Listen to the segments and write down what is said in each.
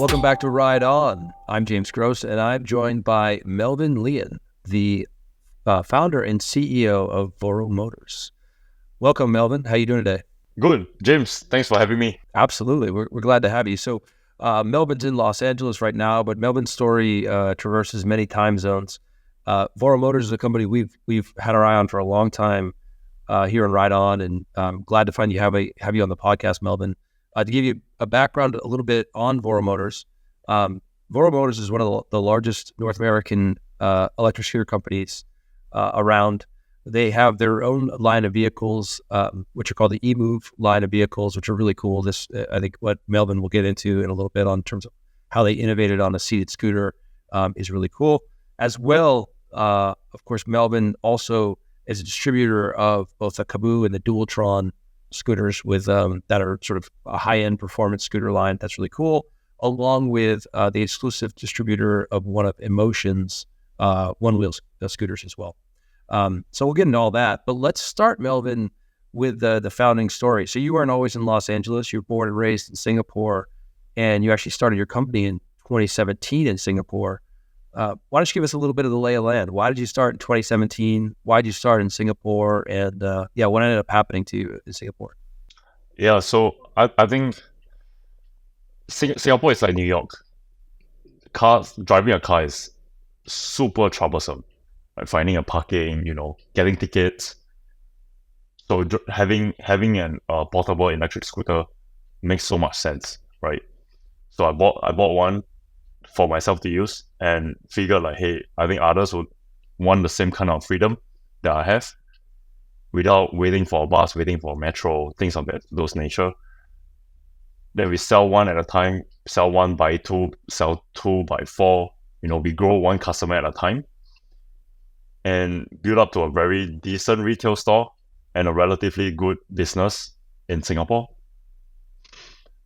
Welcome back to Ride On. I'm James Gross, and I'm joined by Melvin Lian, the founder and CEO of Voro Motors. Welcome, Melvin. How are you doing today? Good. James, thanks for having me. Absolutely. We're glad to have you. So Melvin's in Los Angeles right now, but Melvin's story traverses many time zones. Voro Motors is a company we've had our eye on for a long time here in Ride On, and I'm glad to find you have you on the podcast, Melvin. To give you a background a little bit on Voro Motors, Voro Motors is one of the largest North American electric scooter companies around. They have their own line of vehicles, which are called the EMOVE line of vehicles, which are really cool. This, I think, what Melvin will get into in a little bit on terms of how they innovated on a seated scooter is really cool. As well, of course, Melvin also is a distributor of both the Kaboo and the Dualtron scooters with that are sort of a high-end performance scooter line. That's really cool, along with the exclusive distributor of one of Emotion's one-wheel scooters as well. So we'll get into all that, but let's start, Melvin, with the founding story. So you weren't always in Los Angeles. You were born and raised in Singapore, and you actually started your company in 2017 in Singapore. Why don't you give us a little bit of the lay of land? Why did you start in 2017? Why did you start in Singapore? And what ended up happening to you in Singapore? Yeah, so I think Singapore is like New York. Driving a car is super troublesome. Like finding a parking, getting tickets. So having an portable electric scooter makes so much sense, right? So I bought one for myself to use and figured like, hey, I think others would want the same kind of freedom that I have without waiting for a bus, waiting for a metro, things of those nature. Then we sell one at a time, sell one by two, sell two by four. We grow one customer at a time and build up to a very decent retail store and a relatively good business in Singapore.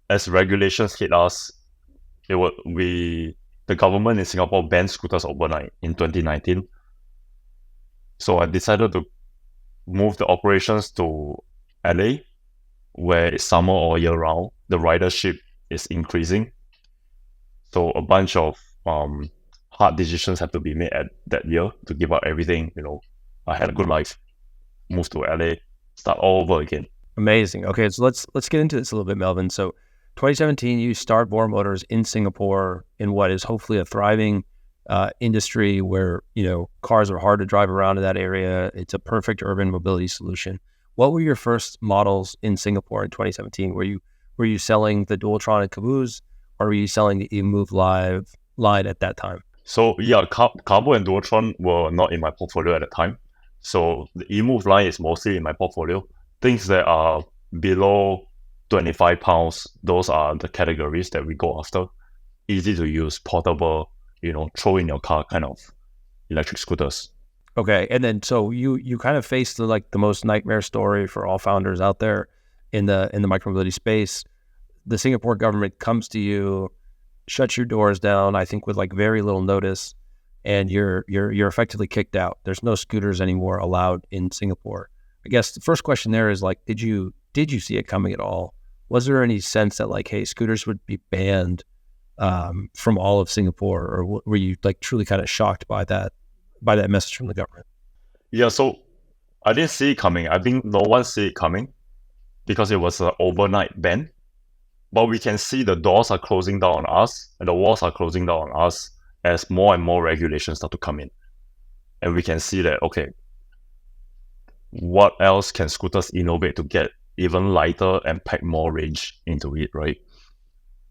As regulations hit us, the government in Singapore banned scooters overnight in 2019. So I decided to move the operations to LA, where it's summer all year round. The ridership is increasing. So a bunch of hard decisions have to be made at that year to give up everything. I had a good life, moved to LA, start all over again. Amazing. Okay, so let's get into this a little bit, Melvin. So 2017, you start Vor Motors in Singapore in what is hopefully a thriving industry where, cars are hard to drive around in that area. It's a perfect urban mobility solution. What were your first models in Singapore in 2017? Were you selling the Dualtron and Kaboos, or were you selling the EMOVE line at that time? So yeah, Kaboo and Dualtron were not in my portfolio at the time. So the EMOVE line is mostly in my portfolio. Things that are below 25 pounds, those are the categories that we go after. Easy to use, portable, throw in your car kind of electric scooters. Okay, and then so you kind of faced the most nightmare story for all founders out there in the micromobility space. The Singapore government comes to you, shuts your doors down, I think with very little notice, and you're effectively kicked out. There's no scooters anymore allowed in Singapore. I guess the first question there is did you see it coming at all? Was there any sense that hey, scooters would be banned from all of Singapore, or were you truly kind of shocked by that message from the government? Yeah, so I didn't see it coming. I think no one see it coming because it was an overnight ban. But we can see the doors are closing down on us and the walls are closing down on us as more and more regulations start to come in. And we can see that, okay, what else can scooters innovate to get even lighter and pack more range into it, right?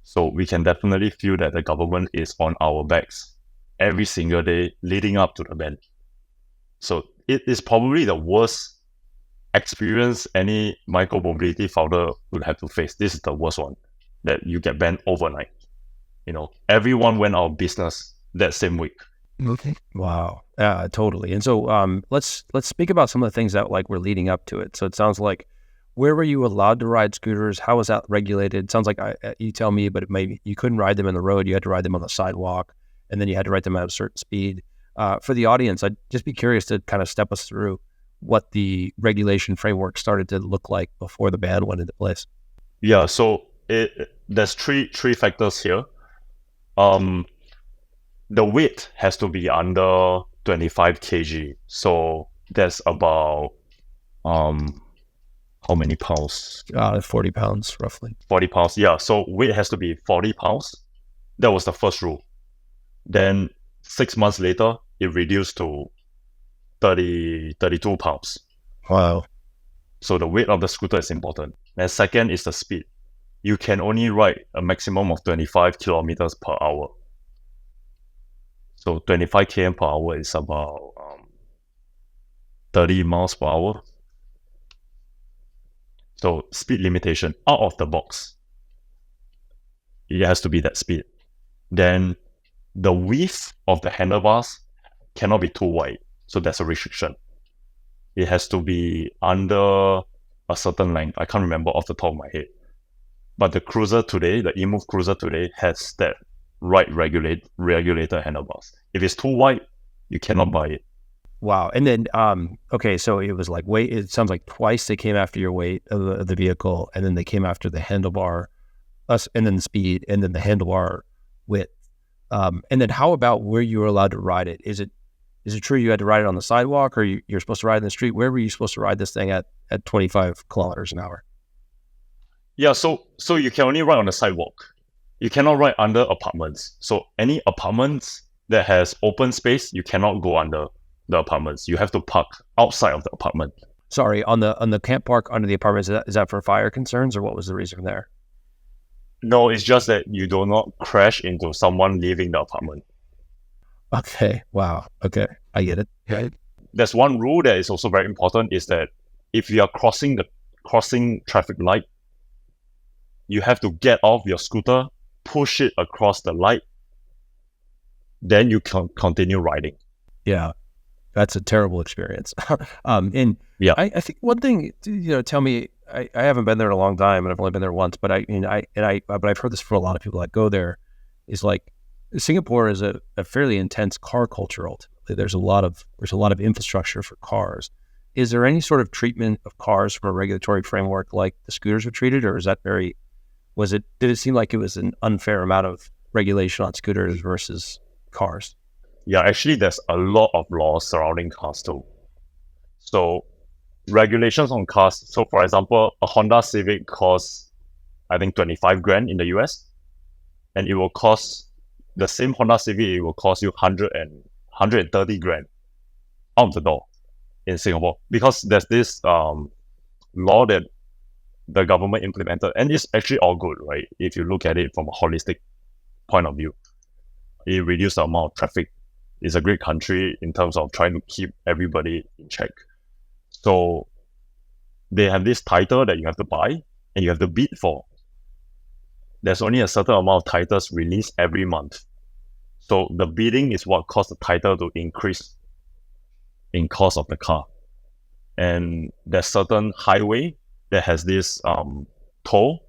So we can definitely feel that the government is on our backs every single day leading up to the ban. So it is probably the worst experience any micro-mobility founder would have to face. This is the worst one, that you get banned overnight. Everyone went out of business that same week. Okay. Wow. Totally. And so let's speak about some of the things that were leading up to it. So it sounds like, where were you allowed to ride scooters? How was that regulated? It sounds like you tell me, but maybe you couldn't ride them in the road. You had to ride them on the sidewalk, and then you had to ride them at a certain speed. For the audience, I'd just be curious to kind of step us through what the regulation framework started to look like before the ban went into place. Yeah, so there's three factors here. The weight has to be under 25 kg. So that's about how many pounds? 40 pounds roughly. 40 pounds. Yeah. So weight has to be 40 pounds. That was the first rule. Then 6 months later, it reduced to 32 pounds. Wow. So the weight of the scooter is important. And second is the speed. You can only ride a maximum of 25 kilometers per hour. So 25 km per hour is about 30 miles per hour. So speed limitation out of the box. It has to be that speed. Then the width of the handlebars cannot be too wide. So that's a restriction. It has to be under a certain length. I can't remember off the top of my head. But the Cruiser today, the EMOVE Cruiser today, has that right regulator handlebars. If it's too wide, you cannot buy it. Wow. And then, okay, so it was like weight. It sounds like twice they came after your weight of the vehicle, and then they came after the handlebar, and then the speed, and then the handlebar width. And then how about where you were allowed to ride it? Is it true you had to ride it on the sidewalk, or you're supposed to ride in the street? Where were you supposed to ride this thing at 25 kilometers an hour? Yeah, so you can only ride on the sidewalk. You cannot ride under apartments. So any apartments that has open space, you cannot go under the apartments. You have to park outside of the apartment. Sorry, on the camp park under the apartments, is that for fire concerns, or what was the reason there? No, it's just that you do not crash into someone leaving the apartment. Okay. Wow. Okay. I get it. Okay. There's one rule that is also very important, is that if you are crossing traffic light, you have to get off your scooter, push it across the light, then you can continue riding. Yeah. That's a terrible experience. And yeah, I think one thing, tell me, I haven't been there in a long time, and I've only been there once, but but I've heard this from a lot of people that go there, is like Singapore is a fairly intense car culture. Ultimately, there's a lot of infrastructure for cars. Is there any sort of treatment of cars from a regulatory framework like the scooters are treated, or is that did it seem like it was an unfair amount of regulation on scooters versus cars? Yeah, actually, there's a lot of laws surrounding cars too. So regulations on cars. So for example, a Honda Civic costs, I think, 25 grand in the US, and it will cost the same Honda Civic. It will cost you 130 grand out the door in Singapore, because there's this law that the government implemented, and it's actually all good, right? If you look at it from a holistic point of view, it reduced the amount of traffic. It's a great country in terms of trying to keep everybody in check. So they have this title that you have to buy and you have to bid for. There's only a certain amount of titles released every month. So the bidding is what caused the title to increase in cost of the car. And there's certain highway that has this toll,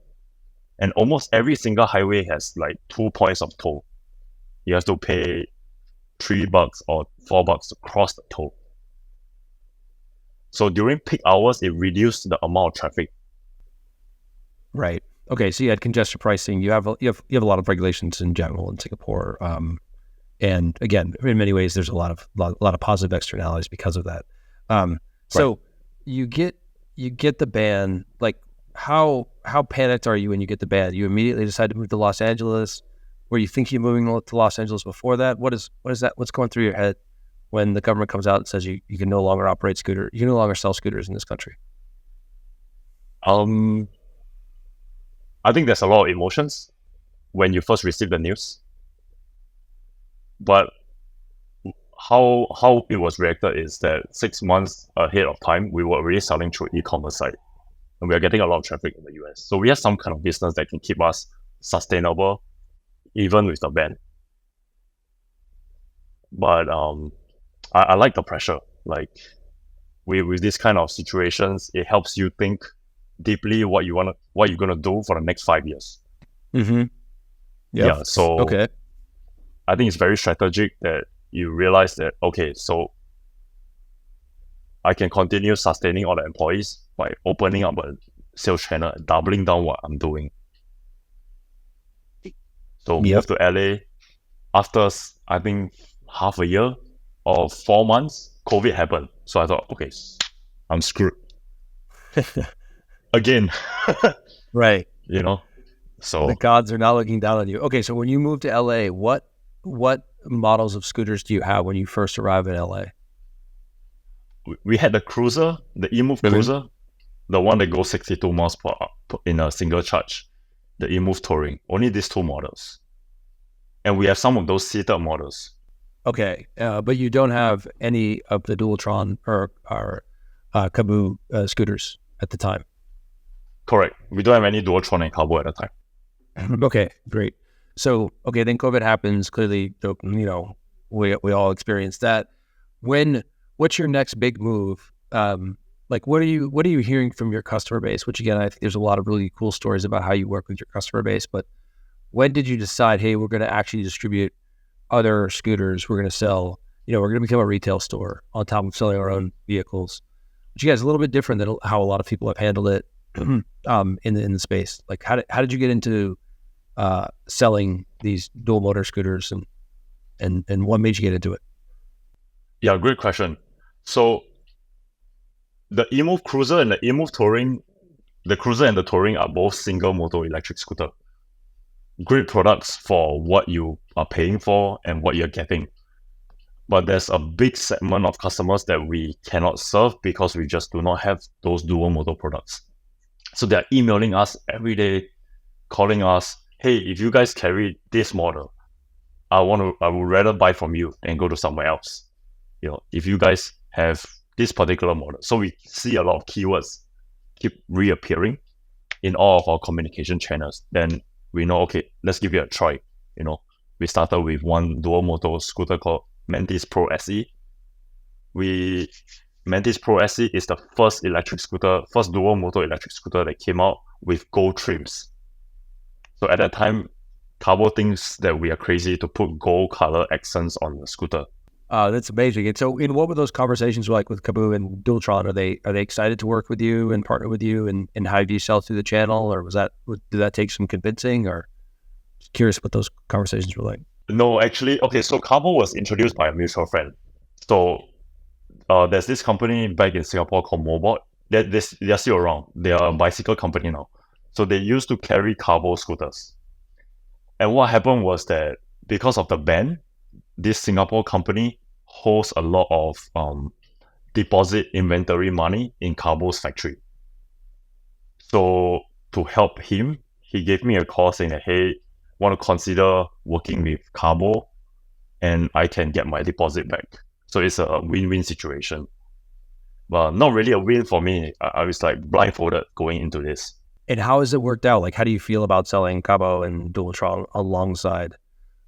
and almost every single highway has like 2 points of toll. You have to pay $3 or $4 to cross the toll. So during peak hours, it reduced the amount of traffic. Right. Okay. So you had congestion pricing. You have a lot of regulations in general in Singapore, and again, in many ways, there's a lot of positive externalities because of that. So Right. you get the ban. Like, how panicked are you when you get the ban? You immediately decide to move to Los Angeles. Were you thinking of moving to Los Angeles before that? What is that? What's going through your head when the government comes out and says you can no longer you can no longer sell scooters in this country? I think there's a lot of emotions when you first receive the news, but how it was reacted is that 6 months ahead of time, we were already selling through e-commerce site, and we are getting a lot of traffic in the US. So we have some kind of business that can keep us sustainable even with the ban. But I like the pressure. Like with this kind of situations, it helps you think deeply what you're gonna do for the next 5 years. Mm-hmm. Yep. Yeah. So okay. I think it's very strategic that you realize that, okay, so I can continue sustaining all the employees by opening up a sales channel and doubling down what I'm doing. So Yep. move to LA, after I think half a year or 4 months, COVID happened. So I thought, okay, I'm screwed again. Right. You know, so The gods are not looking down on you. Okay, so when you moved to LA, what models of scooters do you have when you first arrive in LA? we had the cruiser, the EMOVE cruiser, the one that goes 62 miles per hour in a single charge, the EMOVE Touring. Only these two models, and we have some of those seated models. Okay, but you don't have any of the Dualtron or Kaboo scooters at the time. Correct. We don't have any Dualtron and Kaboo at the time. Okay, great. So, okay, then COVID happens. Clearly, we all experienced that. What's your next big move? Like, what are you hearing from your customer base? Which again, I think there's a lot of really cool stories about how you work with your customer base. But when did you decide, hey, we're going to actually distribute other scooters? We're going to sell. We're going to become a retail store on top of selling our own vehicles. Which you guys a little bit different than how a lot of people have handled it in the space. Like, how did you get into selling these dual motor scooters, and what made you get into it? Yeah, great question. So the EMOVE Cruiser and the EMOVE Touring, the Cruiser and the Touring are both single motor electric scooter. Great products for what you are paying for and what you're getting. But there's a big segment of customers that we cannot serve because we just do not have those dual motor products. So they're emailing us every day, calling us, hey, if you guys carry this model, I would rather buy from you than go to somewhere else. If you guys have this particular model. So we see a lot of keywords keep reappearing in all of our communication channels. Then we know, okay, let's give it a try. We started with one dual motor scooter called Mantis Pro SE. Mantis Pro SE is the first dual motor electric scooter that came out with gold trims. So at that time, Kaboo thinks that we are crazy to put gold color accents on the scooter. That's amazing. And so, what were those conversations like with Kaboo and Dualtron? Are they excited to work with you and partner with you? And how do you sell through the channel, or did that take some convincing? Or just curious what those conversations were like. No, actually, okay. So Kaboo was introduced by a mutual friend. So there's this company back in Singapore called Mobot. They're still around. They are a bicycle company now. So they used to carry Kaboo scooters. And what happened was that because of the ban, this Singapore company holds a lot of deposit inventory money in Kaboo's factory. So to help him, he gave me a call saying that, hey, want to consider working with Kaboo and I can get my deposit back. So it's a win-win situation. But not really a win for me. I was like blindfolded going into this. And how has it worked out? Like, how do you feel about selling Kaboo and Dualtron alongside,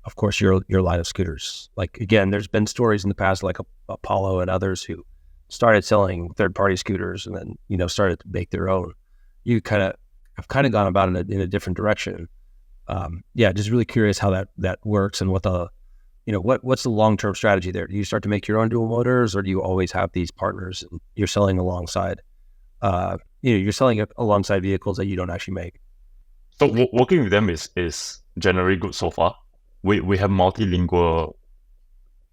of course, your line of scooters? Like, again, there's been stories in the past, like Apollo and others who started selling third-party scooters and then, started to make their own. You have gone about it in a different direction. Just really curious how that works and what's the long-term strategy there? Do you start to make your own dual motors, or do you always have these partners and you're selling alongside? You're selling alongside vehicles that you don't actually make. So working with them is generally good so far. We have multilingual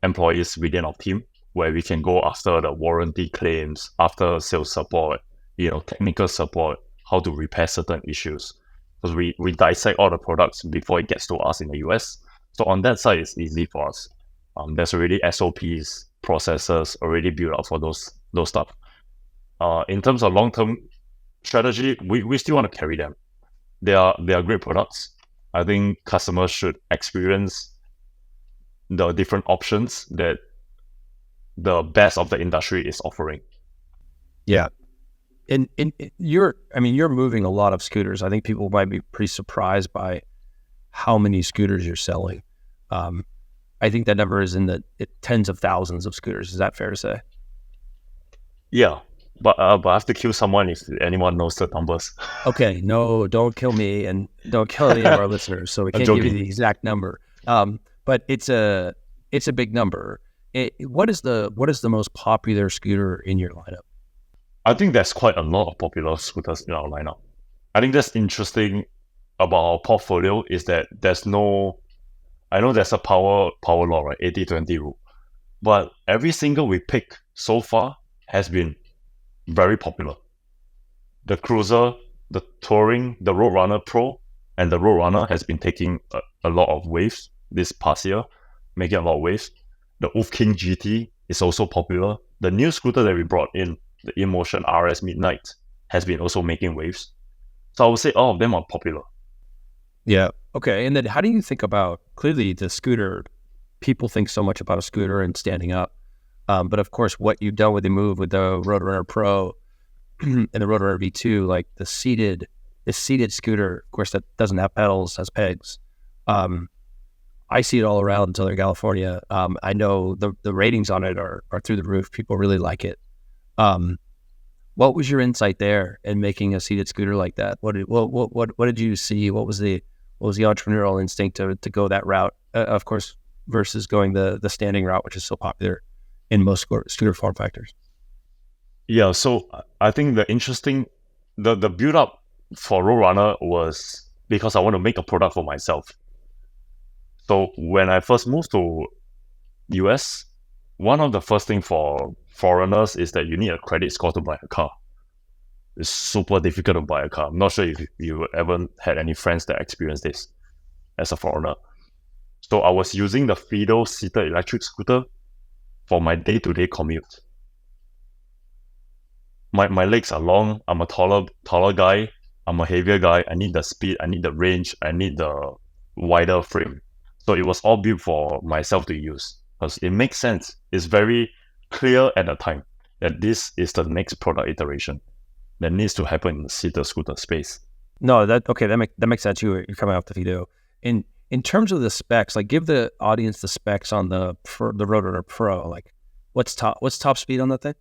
employees within our team where we can go after the warranty claims, after sales support, technical support, how to repair certain issues. Because we dissect all the products before it gets to us in the US. So on that side, it's easy for us. There's already SOPs, processes already built up for those stuff. In terms of long-term strategy, we still want to carry them. They are great products. I think customers should experience the different options that the best of the industry is offering. Yeah. And you're moving a lot of scooters. I think people might be pretty surprised by how many scooters you're selling. I think that number is in the tens of thousands of scooters. Is that fair to say? Yeah, but I have to kill someone if anyone knows the numbers. Okay, no, don't kill me and don't kill any of our listeners. So we can't give you the exact number. But it's a big number. What is the most popular scooter in your lineup? I think there's quite a lot of popular scooters in our lineup. I think that's interesting about our portfolio is that there's no I know there's a power law, right? 80-20 rule. But every single we pick so far has been very popular. The Cruiser, the Touring, the RoadRunner Pro, and the RoadRunner has been taking a lot of waves this past year, making a lot of waves. The Wolf King GT is also popular. The new scooter that we brought in, the eMotion RS Midnight, has been also making waves. So I would say all of them are popular. Yeah. Okay. And then how do you think about, clearly the scooter, people think so much about a scooter and standing up. But of course, what you've done with the EMOVE, with the RoadRunner Pro and the RoadRunner V2, like the seated scooter, of course, that doesn't have pedals, has pegs. I see it all around in Southern California. I know the ratings on it are through the roof. People really like it. What was your insight there in making a seated scooter like that? What did you see? What was the entrepreneurial instinct to go that route? Of course, versus going the standing route, which is so popular in most scooter form factors. Yeah, so I think the build up for RoadRunner was because I want to make a product for myself. So when I first moved to US, one of the first thing for foreigners is that you need a credit score to buy a car. It's super difficult to buy a car. I'm not sure if you ever had any friends that experienced this as a foreigner. So I was using the Fido seated electric scooter for my day-to-day commute. My legs are long. I'm a taller guy. I'm a heavier guy. I need the speed. I need the range. I need the wider frame. So it was all built for myself to use because it makes sense. It's very clear at the time that this is the next product iteration that needs to happen in the seated scooter space. No, that makes sense. You're coming off the Fido. In terms of the specs, like give the audience the specs on the RoadRunner Pro. Like, what's top speed on that thing?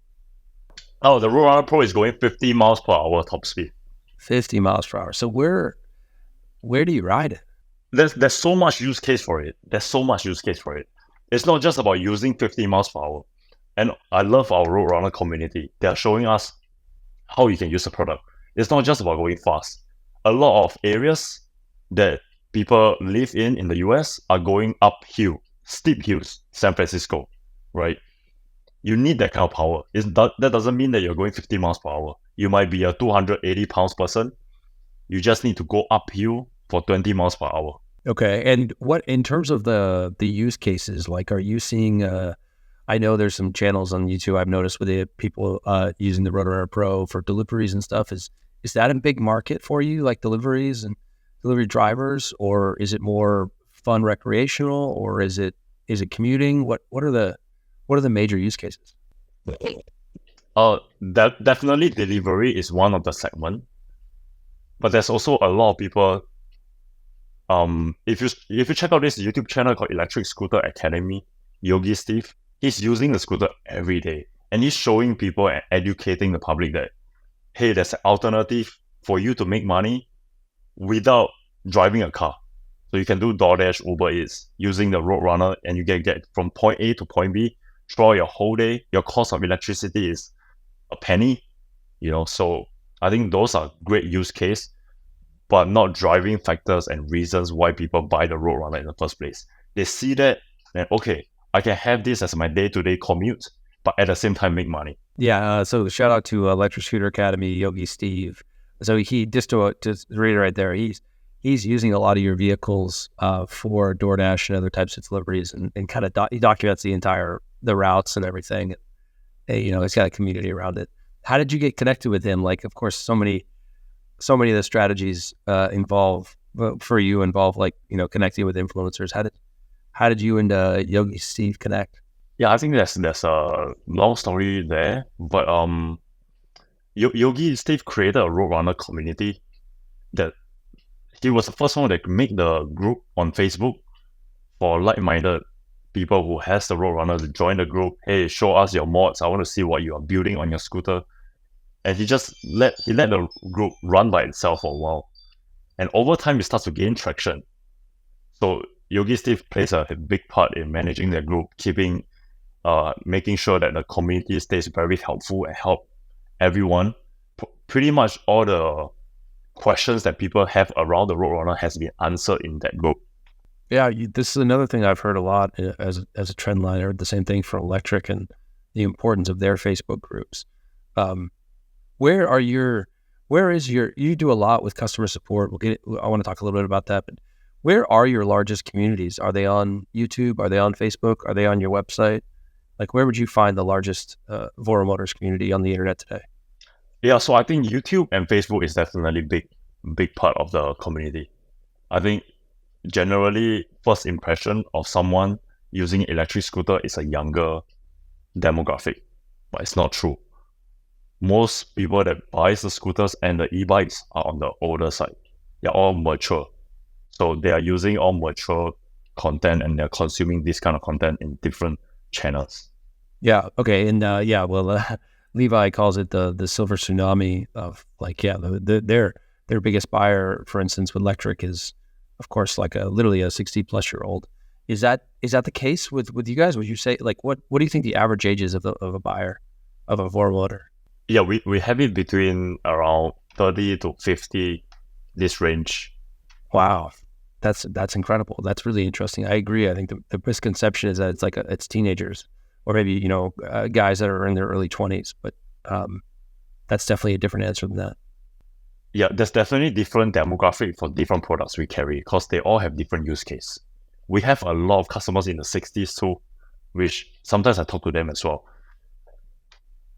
Oh, the RoadRunner Pro is going 50 miles per hour top speed. 50 miles per hour. So where do you ride it? There's so much use case for it. It's not just about using 50 miles per hour. And I love our RoadRunner community. They're showing us how you can use the product. It's not just about going fast. A lot of areas that people live in the US are going uphill, steep hills, San Francisco, right? You need that kind of power. That doesn't mean that you're going 50 miles per hour. You might be a 280 pounds person. You just need to go uphill for 20 miles per hour. Okay. And what, in terms of the use cases, like, are you seeing, I know there's some channels on YouTube I've noticed with the people using the RoadRunner Pro for deliveries and stuff. Is that a big market for you, like deliveries and delivery drivers, or is it more fun recreational, or is it commuting? What are the major use cases? Definitely delivery is one of the segment, but there's also a lot of people. If you check out this YouTube channel called Electric Scooter Academy, Yogi Steve, he's using the scooter every day, and he's showing people and educating the public that, hey, there's an alternative for you to make money without driving a car. So you can do DoorDash, Uber Eats using the RoadRunner, and you get from point A to point B throughout your whole day. Your cost of electricity is a penny, So I think those are great use case, but not driving factors and reasons why people buy the RoadRunner in the first place. They see that, and okay, I can have this as my day-to-day commute, but at the same time make money. Yeah. So shout out to Electric Scooter Academy, Yogi Steve. So he just to reiterate there, he's using a lot of your vehicles for DoorDash and other types of deliveries, and kind of he documents the routes and everything. It's got a community around it. How did you get connected with him? Like, of course, so many of the strategies involve like, connecting with influencers. How did you and Yogi Steve connect? Yeah, I think there's a long story there, but Yogi Steve created a RoadRunner community that he was the first one that made the group on Facebook for like-minded people who has the RoadRunner to join the group. Hey, show us your mods. I want to see what you are building on your scooter. And he just let the group run by itself for a while. And over time, it starts to gain traction. So Yogi Steve plays a big part in managing the group, making sure that the community stays very helpful and help everyone. Pretty much all the questions that people have around the RoadRunner has been answered in that group. Yeah, this is another thing I've heard a lot as a trend line. I heard the same thing for electric and the importance of their Facebook groups. Um, where are your, where is your, you do a lot with customer support. I want to talk a little bit about that, but where are your largest communities? Are they on YouTube? Are they on Facebook? Are they on your website? Like, where would you find the largest Voro Motors community on the internet today? Yeah, so I think YouTube and Facebook is definitely big part of the community. I think generally first impression of someone using electric scooter is a younger demographic, but it's not true. Most people that buys the scooters and the e-bikes are on the older side. They're all mature. So they are using all mature content and they're consuming this kind of content in different channels. Yeah. Okay. And yeah, well, Levi calls it the silver tsunami of like, yeah, their biggest buyer, for instance, with electric is, of course, like literally a 60+ year old. Is that the case with you guys? Would you say like what do you think the average age is of a buyer of a Vor motor? Yeah, we have it between around 30 to 50, this range. Wow, that's incredible. That's really interesting. I agree. I think the misconception is that it's like it's teenagers or maybe guys that are in their early 20s, but that's definitely a different answer than that. Yeah, there's definitely different demographic for different products we carry because they all have different use case. We have a lot of customers in the 60s too, which sometimes I talk to them as well.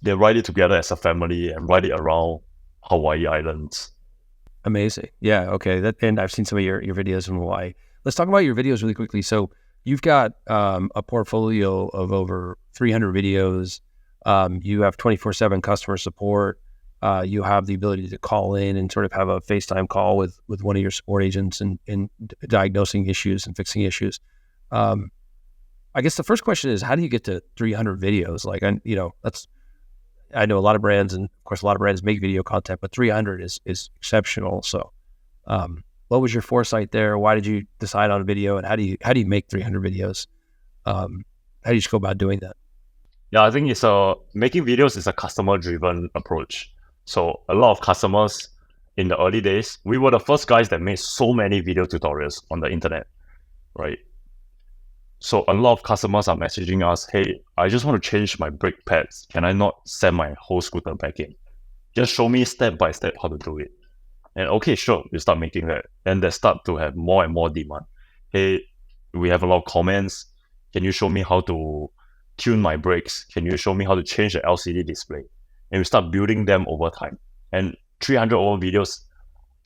They ride it together as a family and ride it around Hawaii Islands. Amazing. Yeah. Okay. And I've seen some of your videos in Hawaii. Let's talk about your videos really quickly. So you've got a portfolio of over 300 videos. You have 24/7 customer support. You have the ability to call in and sort of have a FaceTime call with one of your support agents and diagnosing issues and fixing issues. I guess the first question is, how do you get to 300 videos? Like, I know a lot of brands, and of course, a lot of brands make video content, but 300 is exceptional. So, what was your foresight there? Why did you decide on video, and how do you make 300 videos? How do you just go about doing that? Yeah, I think making videos is a customer driven approach. So a lot of customers in the early days, we were the first guys that made so many video tutorials on the internet, right? So a lot of customers are messaging us, hey, I just want to change my brake pads. Can I not send my whole scooter back in? Just show me step by step how to do it. And okay, sure, we start making that. And they start to have more and more demand. Hey, we have a lot of comments. Can you show me how to tune my brakes? Can you show me how to change the LCD display? And we start building them over time. And 300 over videos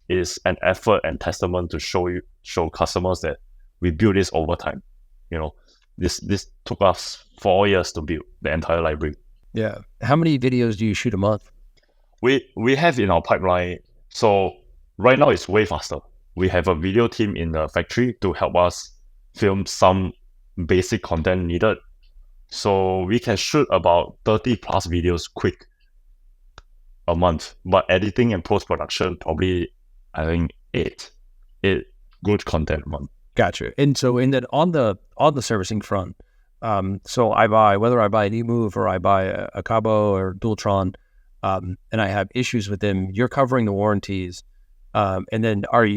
is an effort and testament to show customers that we build this over time. This took us 4 years to build the entire library. Yeah. How many videos do you shoot a month? We have in our pipeline. So right now it's way faster. We have a video team in the factory to help us film some basic content needed. So we can shoot about 30 plus videos quick a month, but editing and post-production probably, I think, eight good content a month. Gotcha. And so on the servicing front, so whether I buy an EMOVE or I buy a Kaboo or Dualtron, and I have issues with them, you're covering the warranties. And then are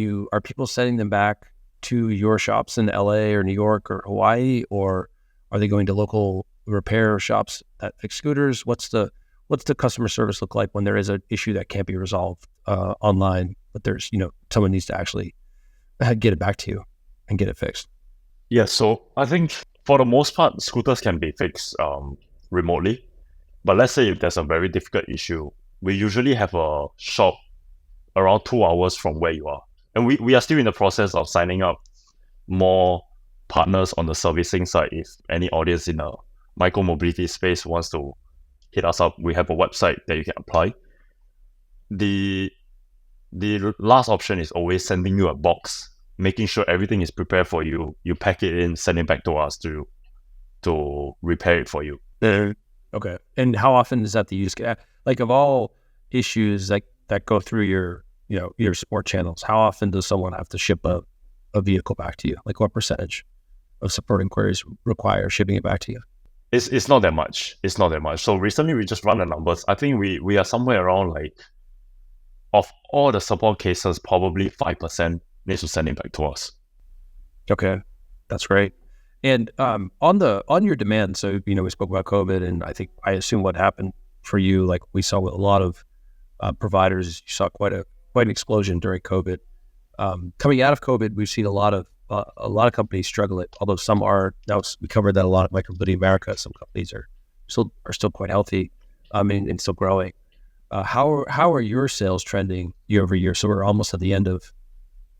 people sending them back to your shops in LA or New York or Hawaii, or are they going to local repair shops that fix scooters? What's the customer service look like when there is an issue that can't be resolved online, but there's someone needs to actually get it back to you and get it fixed? Yeah, so I think for the most part, scooters can be fixed remotely. But let's say if there's a very difficult issue, we usually have a shop around 2 hours from where you are. And we are still in the process of signing up more partners on the servicing side. If any audience in the micro-mobility space wants to hit us up, we have a website that you can apply. The last option is always sending you a box, making sure everything is prepared for you. You pack it in, send it back to us to repair it for you. Okay. And how often is that the use case? Like, of all issues that go through your support channels, how often does someone have to ship a vehicle back to you? Like, what percentage of support inquiries require shipping it back to you? It's not that much. It's not that much. So recently we just run the numbers. I think we are somewhere around, like, of all the support cases, probably 5% needs to send it back to us. Okay. That's great. And on your demand, so we spoke about COVID, and I assume what happened for you, like we saw with a lot of providers, you saw quite an explosion during COVID. Coming out of COVID, we've seen a lot of companies struggle. Although some are now, we covered that a lot at Micromobility America. Some companies are still quite healthy, and still growing. How are your sales trending year over year? So we're almost at the end of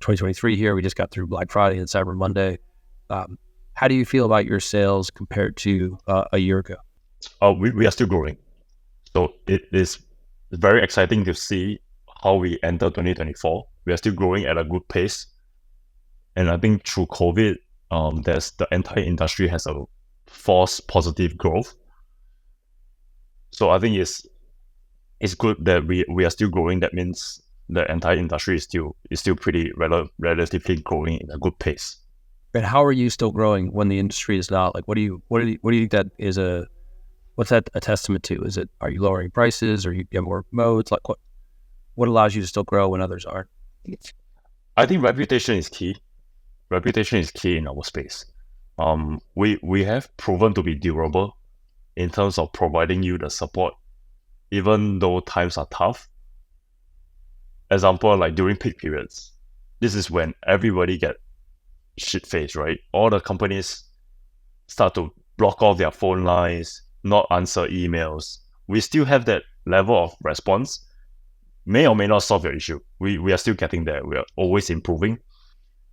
2023 here. We just got through Black Friday and Cyber Monday. How do you feel about your sales compared to a year ago? We are still growing. So it is very exciting to see how we enter 2024. We are still growing at a good pace. And I think through COVID, the entire industry has a forced positive growth. So I think it's good that we are still growing. That means the entire industry is still pretty relatively growing in a good pace. And how are you still growing when the industry is not? Like, what do you think that is what's that a testament to? Are you lowering prices, or you have more modes? Like, what allows you to still grow when others aren't? I think reputation is key. Reputation is key in our space. We have proven to be durable in terms of providing you the support, even though times are tough. Example, like during peak periods, this is when everybody get shit-faced, right? All the companies start to block off their phone lines, not answer emails. We still have that level of response. May or may not solve your issue. We are still getting there. We are always improving.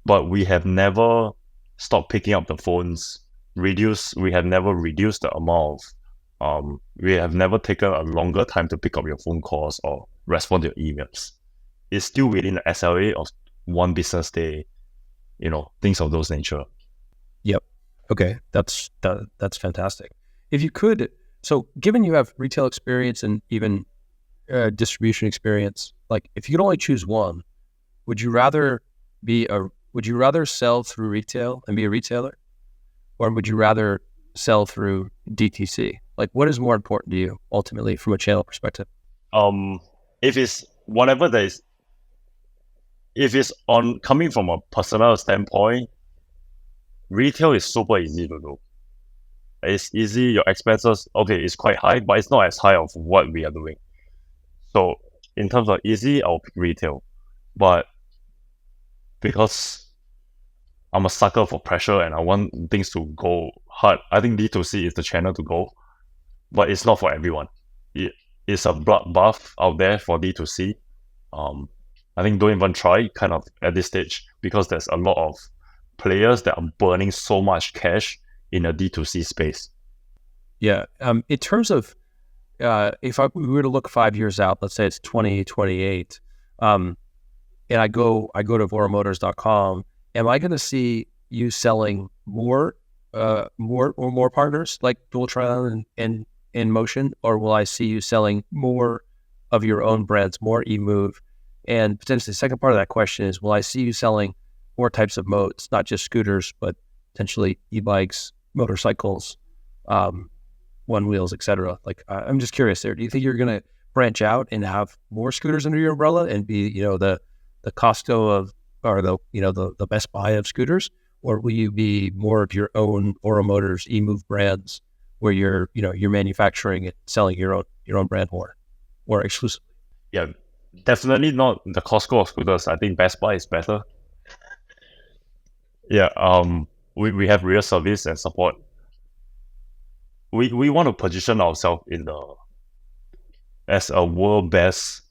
But we have never stopped picking up the phones. We have never reduced the amount of, we have never taken a longer time to pick up your phone calls or respond to your emails. It's still within the SLA of one business day, things of those nature. Yep. Okay. That's fantastic. If you could, so given you have retail experience and even distribution experience, like if you could only choose one, would you rather sell through retail and be a retailer, or would you rather sell through DTC? Like, what is more important to you ultimately from a channel perspective? If it's whatever that is, if it's on coming from a personal standpoint, retail is super easy to do. It's easy. Your expenses, okay, it's quite high, but it's not as high of what we are doing. So in terms of easy, I'll pick retail. But because I'm a sucker for pressure and I want things to go hard, I think D2C is the channel to go. But it's not for everyone. It's a bloodbath out there for D2C. I think don't even try kind of at this stage, because there's a lot of players that are burning so much cash in a D2C space. Yeah. In terms of, if we were to look 5 years out, let's say it's 2028, and I go to voromotors.com, am I going to see you selling more partners like Dualtron and Motion, or will I see you selling more of your own brands, more EMOVE? And potentially the second part of that question is, will I see you selling more types of modes, not just scooters, but potentially e-bikes, motorcycles, one wheels, etc.? Like, I'm just curious there. Do you think you're going to branch out and have more scooters under your umbrella and be, the Costco of, or the Best Buy of scooters, or will you be more of your own Vor Motors EMOVE brands, where you're manufacturing and selling your own brand more exclusively? Yeah, definitely not the Costco of scooters. I think Best Buy is better. Yeah, we have real service and support. We want to position ourselves as a world best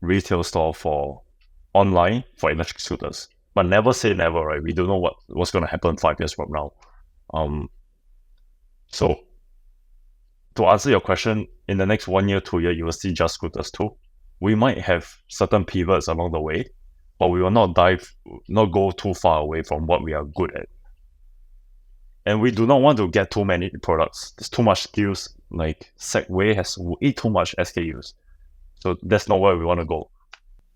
retail store for online for electric scooters. But never say never, right? We don't know what's going to happen 5 years from now. So to answer your question, in the next 1 year, 2 year, you will see just scooters too. We might have certain pivots along the way, but we will not go too far away from what we are good at. And we do not want to get too many products. There's too much SKUs. Like Segway has way too much SKUs. So that's not where we want to go.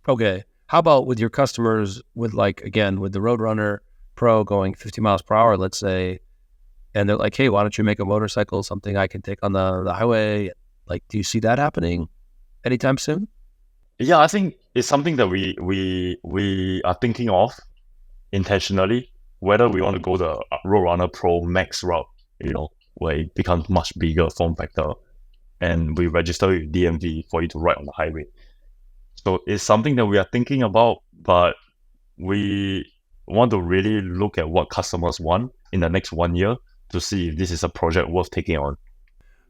Okay. How about with your customers, with the RoadRunner Pro going 50 miles per hour, let's say, and they're like, hey, why don't you make a motorcycle something I can take on the highway? Like, do you see that happening anytime soon? Yeah, I think it's something that we are thinking of intentionally. whether we want to go the RoadRunner Pro Max route, where it becomes much bigger form factor, and we register with DMV for you to ride on the highway. So it's something that we are thinking about, but we want to really look at what customers want in the next 1 year to see if this is a project worth taking on.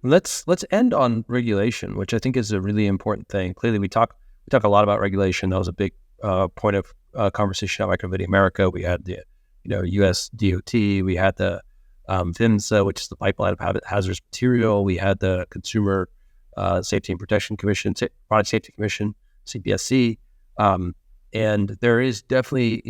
Let's end on regulation, which I think is a really important thing. Clearly, we talk a lot about regulation. That was a big point of conversation at Micromobility America. We had the U.S. DOT. We had the PHMSA, which is the Pipeline of Hazardous Material. We had the Consumer Safety and Protection Commission, Product Safety Commission, CPSC. And there is definitely,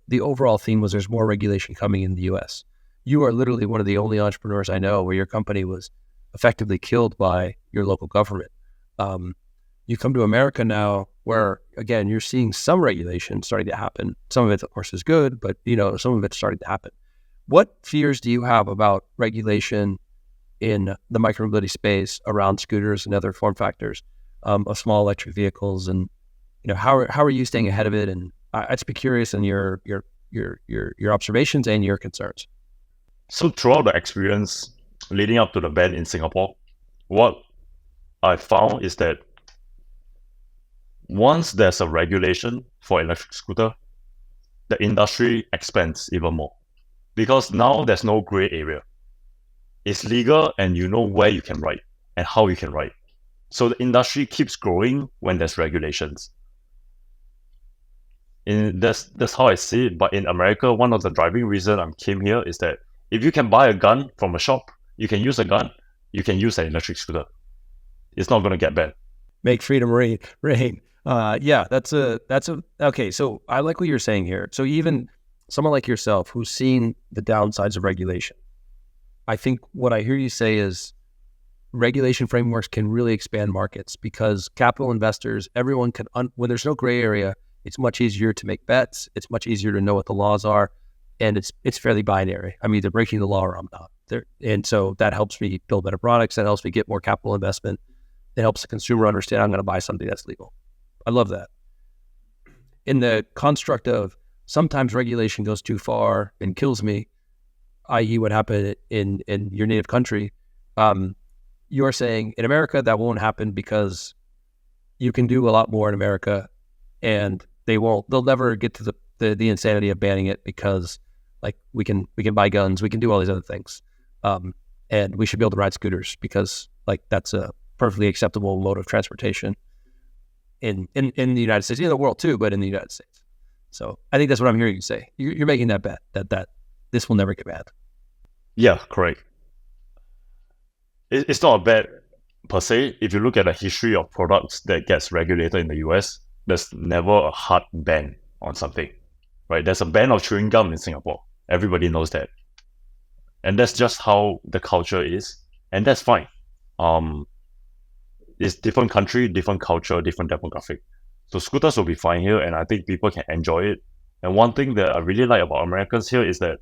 the overall theme was there's more regulation coming in the U.S. You are literally one of the only entrepreneurs I know where your company was effectively killed by your local government. You come to America now where, again, you're seeing some regulation starting to happen. Some of it, of course, is good, but, some of it's starting to happen. What fears do you have about regulation in the micromobility space around scooters and other form factors of small electric vehicles? And, how are you staying ahead of it? And I'd just be curious in your observations and your concerns. So throughout the experience leading up to the ban in Singapore, what I found is that once there's a regulation for electric scooter, the industry expands even more. Because now there's no gray area. It's legal and you know where you can ride and how you can ride. So the industry keeps growing when there's regulations. And that's how I see it. But in America, one of the driving reasons I came here is that if you can buy a gun from a shop, you can use a gun, you can use an electric scooter. It's not going to get banned. Make freedom rain. Yeah, that's okay. So I like what you're saying here. So even someone like yourself who's seen the downsides of regulation, I think what I hear you say is regulation frameworks can really expand markets because capital investors, everyone can, when there's no gray area, it's much easier to make bets. It's much easier to know what the laws are. And it's fairly binary. I'm either breaking the law or I'm not. And so that helps me build better products. That helps me get more capital investment. It helps the consumer understand I'm going to buy something that's legal. I love that. In the construct of sometimes regulation goes too far and kills me, i.e. what happened in your native country, you're saying in America that won't happen because you can do a lot more in America and they'll never get to the insanity of banning it because like we can buy guns, we can do all these other things. And we should be able to ride scooters because like that's a perfectly acceptable mode of transportation in the United States, in the world too, but in the United States. So I think that's what I'm hearing you say. You're making that bet that this will never get banned. Yeah, correct. It's not a bet per se. If you look at the history of products that gets regulated in the US, there's never a hard ban on something, right? There's a ban of chewing gum in Singapore. Everybody knows that. And that's just how the culture is. And that's fine. It's different country, different culture, different demographic. So scooters will be fine here, and I think people can enjoy it. And one thing that I really like about Americans here is that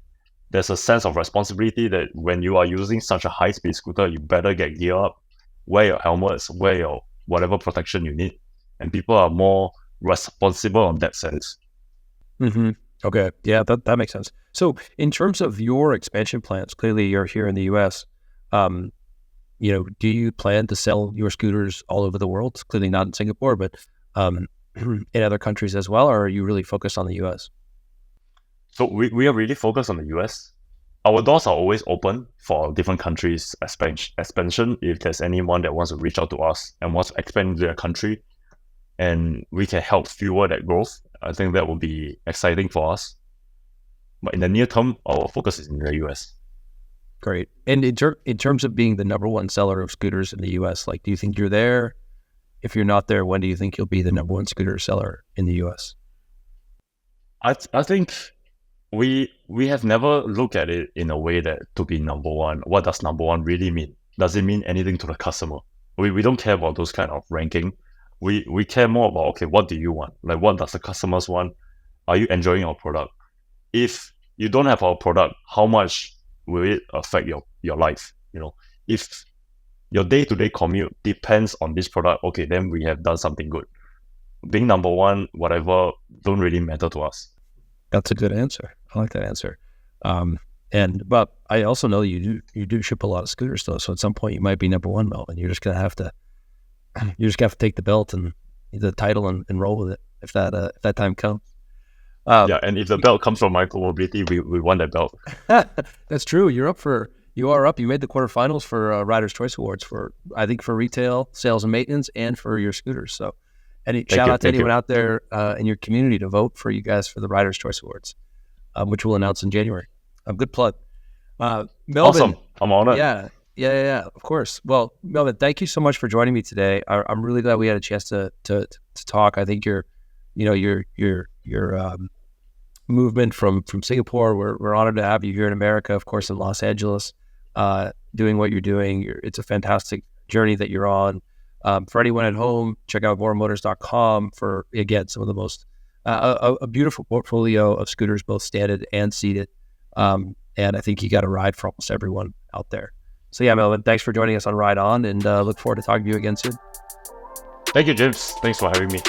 there's a sense of responsibility that when you are using such a high-speed scooter, you better get gear up, wear your helmets, wear your whatever protection you need. And people are more responsible in that sense. Mm-hmm. Okay. Yeah, that makes sense. So in terms of your expansion plans, clearly you're here in the US. Do you plan to sell your scooters all over the world? Clearly not in Singapore, but in other countries as well, or are you really focused on the US? So we are really focused on the US. Our doors are always open for different countries' expansion. If there's anyone that wants to reach out to us and wants to expand their country, and we can help fuel that growth, I think that will be exciting for us. But in the near term, our focus is in the US. Great. And in terms of being the number one seller of scooters in the US, like, do you think you're there? If you're not there, when do you think you'll be the number one scooter seller in the US? I think we have never looked at it in a way that to be number one. What does number one really mean? Does it mean anything to the customer? We don't care about those kind of ranking. We care more about, okay, what do you want? Like, what does the customers want? Are you enjoying our product? If you don't have our product, how much will it affect your life? If your day-to-day commute depends on this product, okay, then we have done something good. Being number one, whatever, don't really matter to us. That's a good answer. I like that answer. But I also know you do ship a lot of scooters though. So at some point you might be number one, Melvin. You're just gonna have to take the belt and the title and roll with it if that time comes. Yeah, and if the belt comes from micromobility, we want that belt. That's true. You are up. You made the quarterfinals for Riders' Choice Awards for retail, sales and maintenance, and for your scooters. So, shout out to anyone out there in your community to vote for you guys for the Riders' Choice Awards, which we'll announce in January. Good plug. Melvin, awesome. I'm honored. Yeah. Of course. Well, Melvin, thank you so much for joining me today. I'm really glad we had a chance to talk. I think your movement from Singapore. We're honored to have you here in America, of course, in Los Angeles, doing what you're doing. It's a fantastic journey that you're on. For anyone at home, check out vormotors.com for, again, some of the most a beautiful portfolio of scooters, both standard and seated. And I think you got a ride for almost everyone out there. So yeah, Melvin, thanks for joining us on Ride On, and look forward to talking to you again soon. Thank you, James. Thanks for having me.